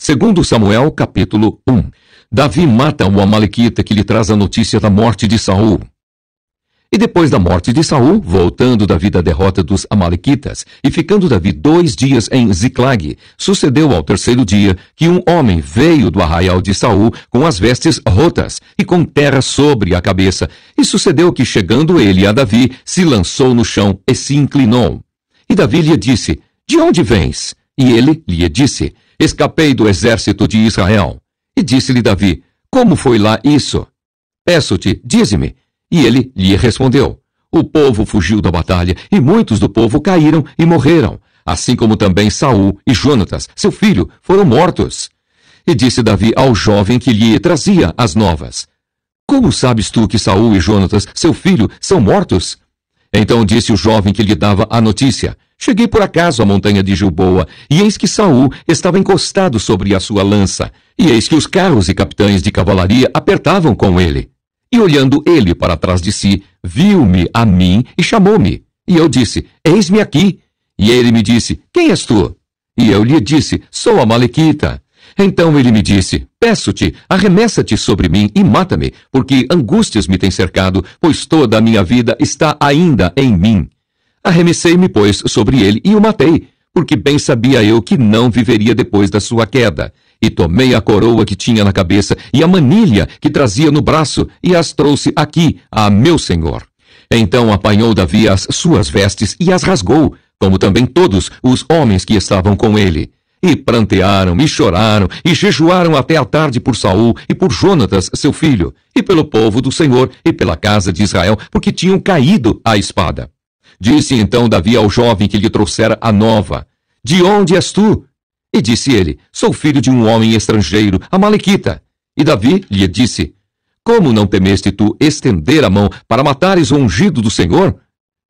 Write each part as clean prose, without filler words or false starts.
Segundo Samuel, capítulo 1. Davi mata o amalequita que lhe traz a notícia da morte de Saul. E depois da morte de Saul, voltando Davi da derrota dos amalequitas, e ficando Davi 2 dias em Ziclag, sucedeu ao 3º dia que um homem veio do arraial de Saul com as vestes rotas e com terra sobre a cabeça. E sucedeu que, chegando ele a Davi, se lançou no chão e se inclinou. E Davi lhe disse: De onde vens? E ele lhe disse: Escapei do exército de Israel. E disse-lhe Davi: Como foi lá isso? Peço-te, dize-me. E ele lhe respondeu: O povo fugiu da batalha, e muitos do povo caíram e morreram, assim como também Saul e Jonatas, seu filho, foram mortos. E disse Davi ao jovem que lhe trazia as novas: Como sabes tu que Saul e Jonatas, seu filho, são mortos? Então disse o jovem que lhe dava a notícia: Cheguei por acaso à montanha de Gilboa, e eis que Saul estava encostado sobre a sua lança, e eis que os carros e capitães de cavalaria apertavam com ele. E olhando ele para trás de si, viu-me a mim e chamou-me. E eu disse: Eis-me aqui. E ele me disse: Quem és tu? E eu lhe disse: Sou amalequita. Então ele me disse: Peço-te, arremessa-te sobre mim e mata-me, porque angústias me têm cercado, pois toda a minha vida está ainda em mim. Arremessei-me, pois, sobre ele e o matei, porque bem sabia eu que não viveria depois da sua queda. E tomei a coroa que tinha na cabeça e a manilha que trazia no braço e as trouxe aqui a meu senhor. Então apanhou Davi as suas vestes e as rasgou, como também todos os homens que estavam com ele. E prantearam, e choraram, e jejuaram até a tarde por Saul e por Jonatas, seu filho, e pelo povo do Senhor e pela casa de Israel, porque tinham caído à espada. Disse então Davi ao jovem que lhe trouxera a nova: De onde és tu? E disse ele: Sou filho de um homem estrangeiro, amalequita. E Davi lhe disse: Como não temeste tu estender a mão para matares o ungido do Senhor?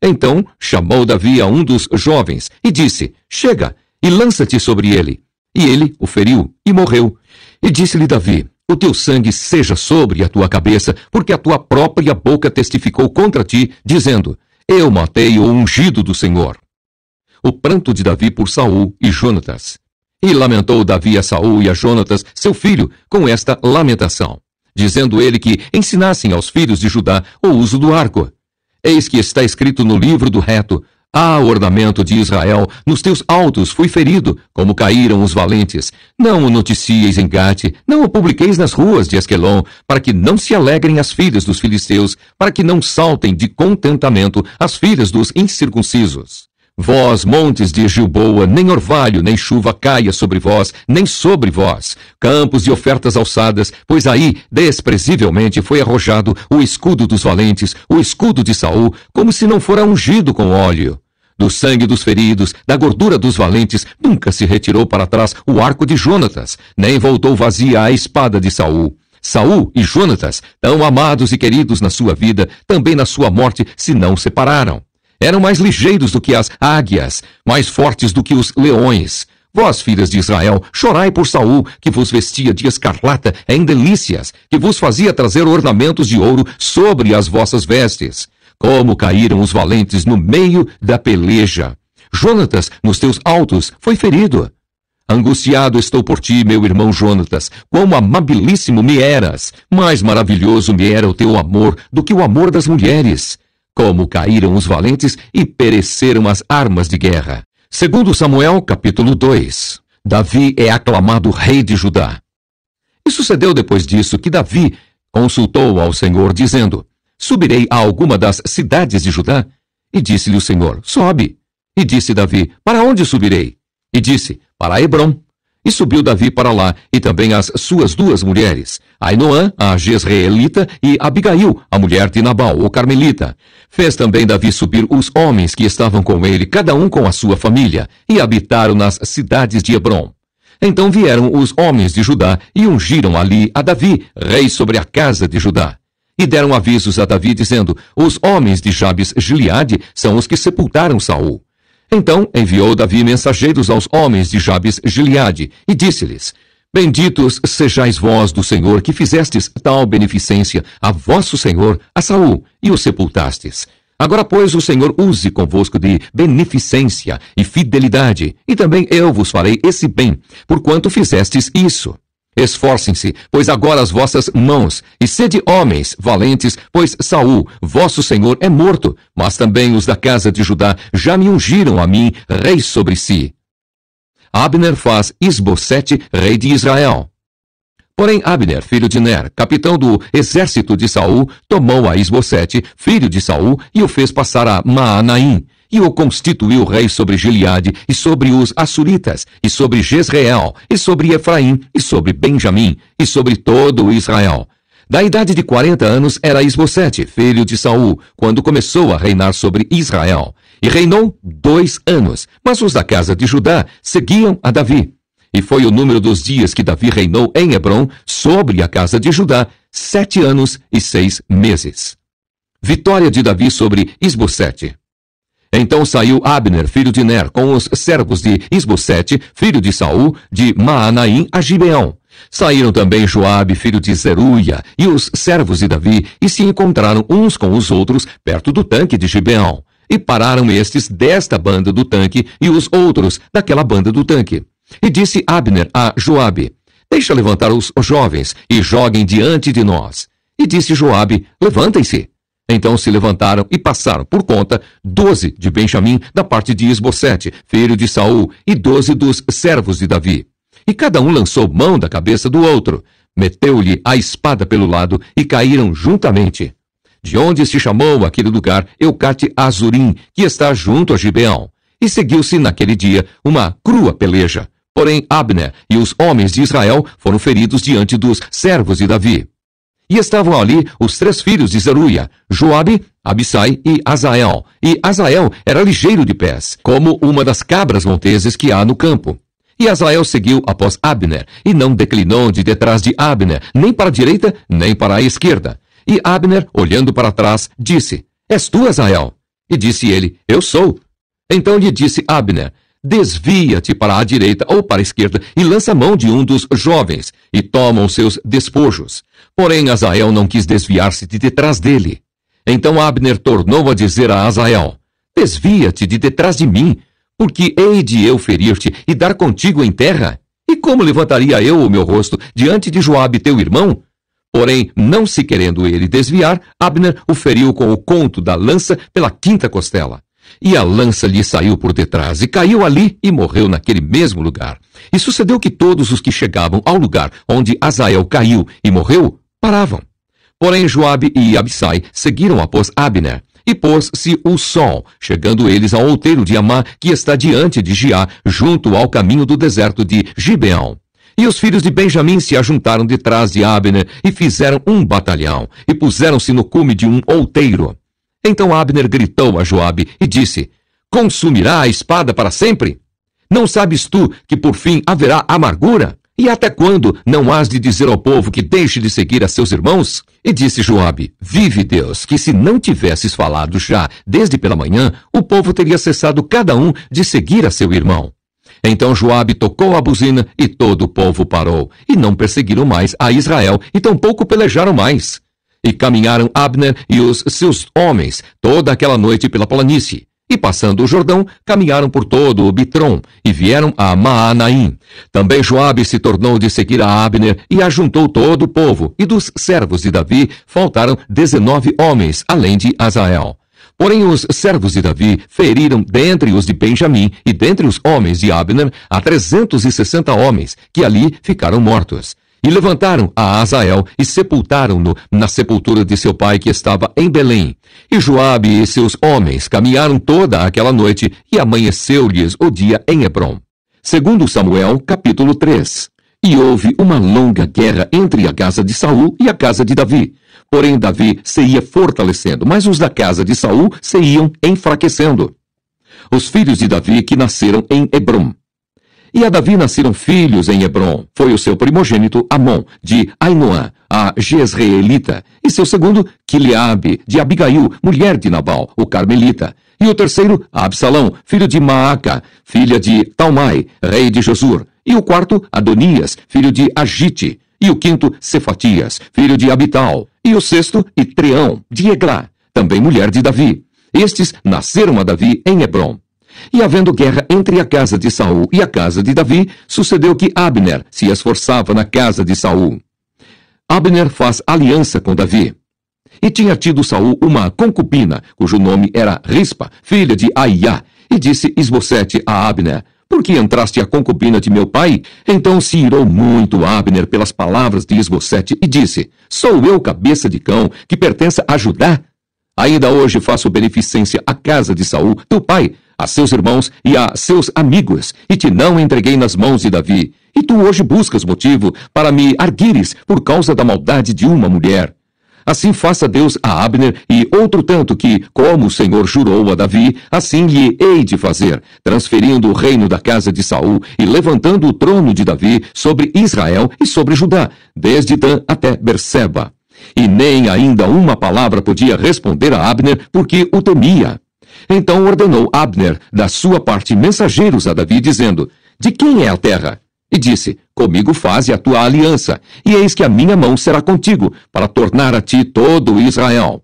Então chamou Davi a um dos jovens e disse: Chega e lança-te sobre ele. E ele o feriu e morreu. E disse-lhe Davi: O teu sangue seja sobre a tua cabeça, porque a tua própria boca testificou contra ti, dizendo: Eu matei o ungido do Senhor. O pranto de Davi por Saul e Jonatas. E lamentou Davi a Saul e a Jonatas, seu filho, com esta lamentação, dizendo ele que ensinassem aos filhos de Judá o uso do arco. Eis que está escrito no livro do reto: Ah, ornamento de Israel, nos teus altos fui ferido, como caíram os valentes. Não o noticieis em Gate, não o publiqueis nas ruas de Asquelon, para que não se alegrem as filhas dos filisteus, para que não saltem de contentamento as filhas dos incircuncisos. Vós, montes de Gilboa, nem orvalho, nem chuva caia sobre vós, nem sobre vós, campos de ofertas alçadas, pois aí, desprezivelmente, foi arrojado o escudo dos valentes, o escudo de Saul, como se não fora ungido com óleo. Do sangue dos feridos, da gordura dos valentes, nunca se retirou para trás o arco de Jonatas, nem voltou vazia a espada de Saul. Saul e Jonatas, tão amados e queridos na sua vida, também na sua morte se não separaram. Eram mais ligeiros do que as águias, mais fortes do que os leões. Vós, filhas de Israel, chorai por Saul, que vos vestia de escarlata em delícias, que vos fazia trazer ornamentos de ouro sobre as vossas vestes. Como caíram os valentes no meio da peleja. Jonatas, nos teus altos, foi ferido. Angustiado estou por ti, meu irmão Jonatas, quão amabilíssimo me eras. Mais maravilhoso me era o teu amor do que o amor das mulheres. Como caíram os valentes e pereceram as armas de guerra. Segundo Samuel, capítulo 2. Davi é aclamado rei de Judá. E sucedeu depois disso que Davi consultou ao Senhor, dizendo: Subirei a alguma das cidades de Judá? E disse-lhe o Senhor: Sobe. E disse Davi: Para onde subirei? E disse: Para Hebrom. E subiu Davi para lá, e também as suas 2 mulheres, Ainoã, a Jezreelita, e Abigail, a mulher de Nabal, o Carmelita. Fez também Davi subir os homens que estavam com ele, cada um com a sua família, e habitaram nas cidades de Hebrom. Então vieram os homens de Judá e ungiram ali a Davi, rei sobre a casa de Judá. E deram avisos a Davi, dizendo: Os homens de Jabes Gileade são os que sepultaram Saul. Então enviou Davi mensageiros aos homens de Jabes Gileade, e disse-lhes: Benditos sejais vós do Senhor, que fizestes tal beneficência a vosso senhor, a Saul, e o sepultastes. Agora, pois, o Senhor use convosco de beneficência e fidelidade, e também eu vos farei esse bem, porquanto fizestes isso. Esforcem-se, pois agora as vossas mãos, e sede homens valentes, pois Saul, vosso senhor, é morto, mas também os da casa de Judá já me ungiram a mim rei sobre si. Abner faz Isbosete rei de Israel. Porém Abner, filho de Ner, capitão do exército de Saul, tomou a Isbosete, filho de Saul, e o fez passar a Maanaim, e o constituiu rei sobre Gileade, e sobre os Assuritas, e sobre Jezreel, e sobre Efraim, e sobre Benjamim, e sobre todo o Israel. Da idade de 40 anos era Isbosete, filho de Saul, quando começou a reinar sobre Israel. E reinou 2 anos, mas os da casa de Judá seguiam a Davi. E foi o número dos dias que Davi reinou em Hebrom sobre a casa de Judá, 7 anos e 6 meses. Vitória de Davi sobre Isbosete. Então saiu Abner, filho de Ner, com os servos de Isbosete, filho de Saul, de Maanaim a Gibeão. Saíram também Joabe, filho de Zeruia, e os servos de Davi, e se encontraram uns com os outros perto do tanque de Gibeão. E pararam estes desta banda do tanque, e os outros daquela banda do tanque. E disse Abner a Joabe: Deixa levantar os jovens, e joguem diante de nós. E disse Joabe: Levantem-se. Então se levantaram e passaram por conta 12 de Benjamim da parte de Isbosete, filho de Saul, e 12 dos servos de Davi. E cada um lançou mão da cabeça do outro, meteu-lhe a espada pelo lado, e caíram juntamente. De onde se chamou aquele lugar Eucate Azurim, que está junto a Gibeão. E seguiu-se naquele dia uma crua peleja. Porém Abner e os homens de Israel foram feridos diante dos servos de Davi. E estavam ali os 3 filhos de Zeruia, Joabe, Abissai e Azael. E Azael era ligeiro de pés, como uma das cabras monteses que há no campo. E Azael seguiu após Abner, e não declinou de detrás de Abner, nem para a direita, nem para a esquerda. E Abner, olhando para trás, disse: És tu, Azael? E disse ele: Eu sou. Então lhe disse Abner: Desvia-te para a direita ou para a esquerda e lança mão de um dos jovens, e toma os seus despojos. Porém Azael não quis desviar-se de detrás dele. Então Abner tornou a dizer a Azael: Desvia-te de detrás de mim, porque hei de eu ferir-te e dar contigo em terra? E como levantaria eu o meu rosto diante de Joabe teu irmão? Porém, não se querendo ele desviar, Abner o feriu com o conto da lança pela 5ª costela. E a lança lhe saiu por detrás, e caiu ali, e morreu naquele mesmo lugar. E sucedeu que todos os que chegavam ao lugar onde Azael caiu e morreu, paravam. Porém Joabe e Abissai seguiram após Abner. E pôs-se o sol, chegando eles ao outeiro de Amá, que está diante de Giá, junto ao caminho do deserto de Gibeão. E os filhos de Benjamim se ajuntaram detrás de Abner, e fizeram um batalhão, e puseram-se no cume de um outeiro. Então Abner gritou a Joabe e disse: Consumirá a espada para sempre? Não sabes tu que por fim haverá amargura? E até quando não has de dizer ao povo que deixe de seguir a seus irmãos? E disse Joabe: Vive Deus, que se não tivesses falado já desde pela manhã, o povo teria cessado cada um de seguir a seu irmão. Então Joabe tocou a buzina, e todo o povo parou, e não perseguiram mais a Israel, e tampouco pelejaram mais. E caminharam Abner e os seus homens toda aquela noite pela planície. E passando o Jordão, caminharam por todo o Bitrom, e vieram a Maanaim. Também Joabe se tornou de seguir a Abner, e ajuntou todo o povo, e dos servos de Davi faltaram 19 homens, além de Azael. Porém os servos de Davi feriram dentre os de Benjamim, e dentre os homens de Abner, a 360 homens, que ali ficaram mortos. E levantaram a Azael e sepultaram-no na sepultura de seu pai que estava em Belém. E Joabe e seus homens caminharam toda aquela noite, e amanheceu-lhes o dia em Hebrom. Segundo Samuel, capítulo 3. E houve uma longa guerra entre a casa de Saul e a casa de Davi. Porém Davi se ia fortalecendo, mas os da casa de Saul se iam enfraquecendo. Os filhos de Davi que nasceram em Hebrom. E a Davi nasceram filhos em Hebrom. Foi o seu primogênito Amon, de Ainoã, a Jezreelita, e seu segundo, Quileabe, de Abigail, mulher de Nabal, o Carmelita. E o terceiro, Absalão, filho de Maaca, filha de Talmai, rei de Josur. E o quarto, Adonias, filho de Agite. E o quinto, Cefatias, filho de Abital. E o sexto, Itreão, de Eglá, também mulher de Davi. Estes nasceram a Davi em Hebrom. E havendo guerra entre a casa de Saul e a casa de Davi, sucedeu que Abner se esforçava na casa de Saul. Abner faz aliança com Davi. E tinha tido Saul uma concubina, cujo nome era Rispa, filha de Aiá, e disse Isbosete a Abner: por que entraste a concubina de meu pai? Então se irou muito Abner pelas palavras de Isbosete e disse: sou eu cabeça de cão que pertence a Judá? Ainda hoje faço beneficência à casa de Saul, teu pai, a seus irmãos e a seus amigos, e te não entreguei nas mãos de Davi. E tu hoje buscas motivo para me arguires por causa da maldade de uma mulher. Assim faça Deus a Abner e outro tanto que, como o Senhor jurou a Davi, assim lhe hei de fazer, transferindo o reino da casa de Saul e levantando o trono de Davi sobre Israel e sobre Judá, desde Dan até Berseba. E nem ainda uma palavra podia responder a Abner, porque o temia. Então ordenou Abner, da sua parte, mensageiros a Davi, dizendo: de quem é a terra? E disse: comigo faze a tua aliança, e eis que a minha mão será contigo, para tornar a ti todo Israel.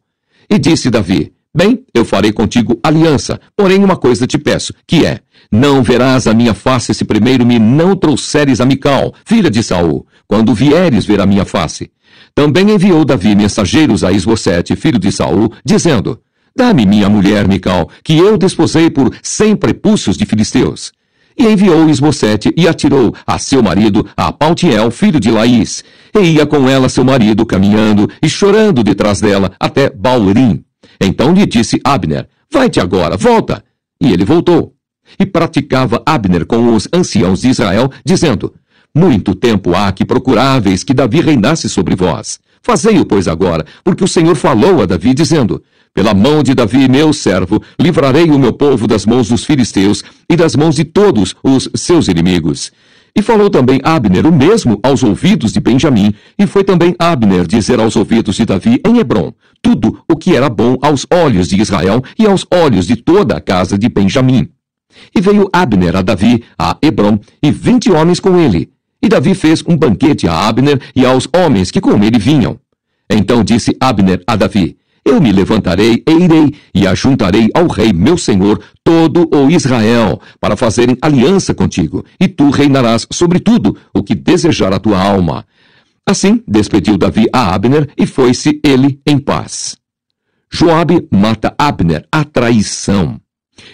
E disse Davi: bem, eu farei contigo aliança, porém uma coisa te peço, que é: não verás a minha face se primeiro me não trouxeres a Mical, filha de Saul, quando vieres ver a minha face. Também enviou Davi mensageiros a Isbosete, filho de Saul, dizendo: dá-me minha mulher Mical, que eu desposei por 100 prepúcios de filisteus. E enviou Isbosete e atirou a seu marido, a Paltiel, filho de Laís. E ia com ela seu marido caminhando e chorando detrás dela até Baurim. Então lhe disse Abner: vai-te agora, volta. E ele voltou. E praticava Abner com os anciãos de Israel, dizendo: muito tempo há que procuráveis que Davi reinasse sobre vós. Fazei-o, pois, agora, porque o Senhor falou a Davi, dizendo: pela mão de Davi, meu servo, livrarei o meu povo das mãos dos filisteus e das mãos de todos os seus inimigos. E falou também Abner o mesmo aos ouvidos de Benjamim, e foi também Abner dizer aos ouvidos de Davi em Hebrom tudo o que era bom aos olhos de Israel e aos olhos de toda a casa de Benjamim. E veio Abner a Davi, a Hebrom, e 20 homens com ele. E Davi fez um banquete a Abner e aos homens que com ele vinham. Então disse Abner a Davi: eu me levantarei e irei, e ajuntarei ao rei meu senhor todo o Israel, para fazerem aliança contigo, e tu reinarás sobre tudo o que desejar a tua alma. Assim despediu Davi a Abner, e foi-se ele em paz. Joabe mata Abner, a traição.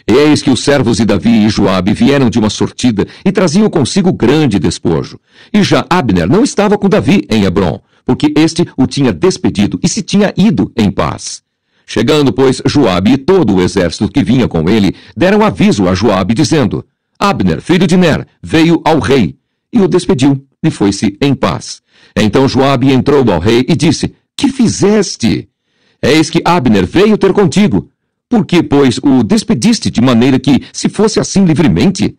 Eis que os servos de Davi e Joabe vieram de uma sortida e traziam consigo grande despojo. E já Abner não estava com Davi em Hebrom, porque este o tinha despedido e se tinha ido em paz. Chegando, pois, Joabe e todo o exército que vinha com ele, deram aviso a Joabe, dizendo: Abner, filho de Ner, veio ao rei. E o despediu, e foi-se em paz. Então Joabe entrou ao rei e disse: que fizeste? Eis que Abner veio ter contigo. Por que, pois, o despediste de maneira que se fosse assim livremente?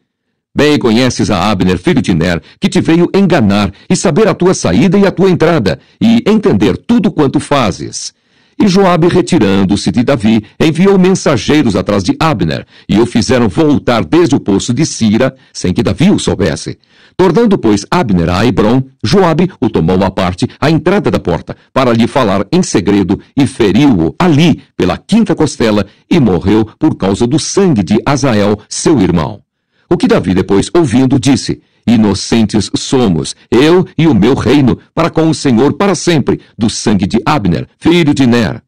Bem conheces a Abner, filho de Ner, que te veio enganar e saber a tua saída e a tua entrada, e entender tudo quanto fazes. E Joabe, retirando-se de Davi, enviou mensageiros atrás de Abner, e o fizeram voltar desde o poço de Sira, sem que Davi o soubesse. Tornando, pois, Abner a Hebrom, Joabe o tomou à parte à entrada da porta, para lhe falar em segredo, e feriu-o ali, pela 5ª costela, e morreu por causa do sangue de Azael, seu irmão. O que Davi, depois ouvindo, disse: inocentes somos, eu e o meu reino, para com o Senhor para sempre, do sangue de Abner, filho de Ner.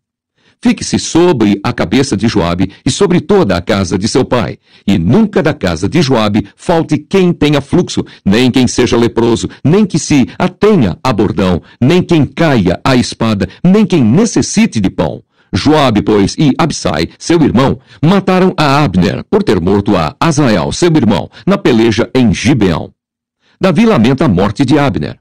Fique-se sobre a cabeça de Joabe e sobre toda a casa de seu pai, e nunca da casa de Joabe falte quem tenha fluxo, nem quem seja leproso, nem que se atenha a bordão, nem quem caia à espada, nem quem necessite de pão. Joabe, pois, e Absai, seu irmão, mataram a Abner, por ter morto a Azael, seu irmão, na peleja em Gibeão. Davi lamenta a morte de Abner.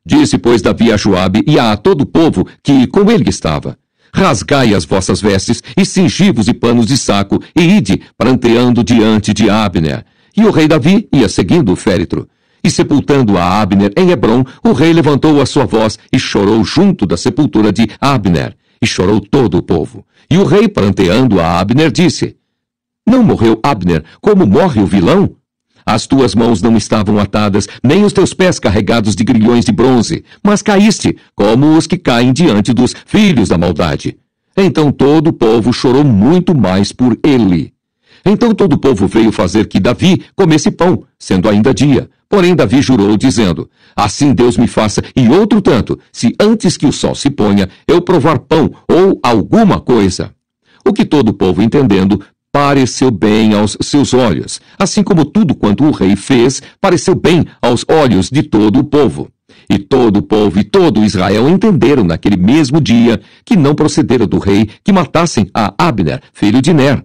Disse, pois, Davi a Joabe e a todo o povo que com ele estava: rasgai as vossas vestes e cingi-vos de panos de saco, e ide pranteando diante de Abner. E o rei Davi ia seguindo o féretro. E sepultando a Abner em Hebrom, o rei levantou a sua voz e chorou junto da sepultura de Abner. E chorou todo o povo. E o rei, pranteando a Abner, disse: não morreu Abner como morre o vilão? As tuas mãos não estavam atadas, nem os teus pés carregados de grilhões de bronze, mas caíste, como os que caem diante dos filhos da maldade. Então todo o povo chorou muito mais por ele. Então todo o povo veio fazer que Davi comesse pão, sendo ainda dia. Porém Davi jurou, dizendo: assim Deus me faça e outro tanto, se antes que o sol se ponha, eu provar pão ou alguma coisa. O que todo o povo entendendo, pareceu bem aos seus olhos, assim como tudo quanto o rei fez, pareceu bem aos olhos de todo o povo. E todo o povo e todo Israel entenderam naquele mesmo dia que não procedera do rei que matassem a Abner, filho de Ner.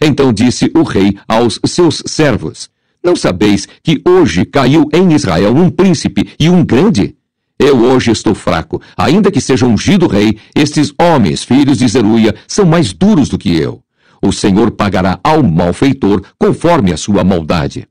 Então disse o rei aos seus servos: não sabeis que hoje caiu em Israel um príncipe e um grande? Eu hoje estou fraco, ainda que seja ungido rei, estes homens, filhos de Zeruia, são mais duros do que eu. O Senhor pagará ao malfeitor conforme a sua maldade.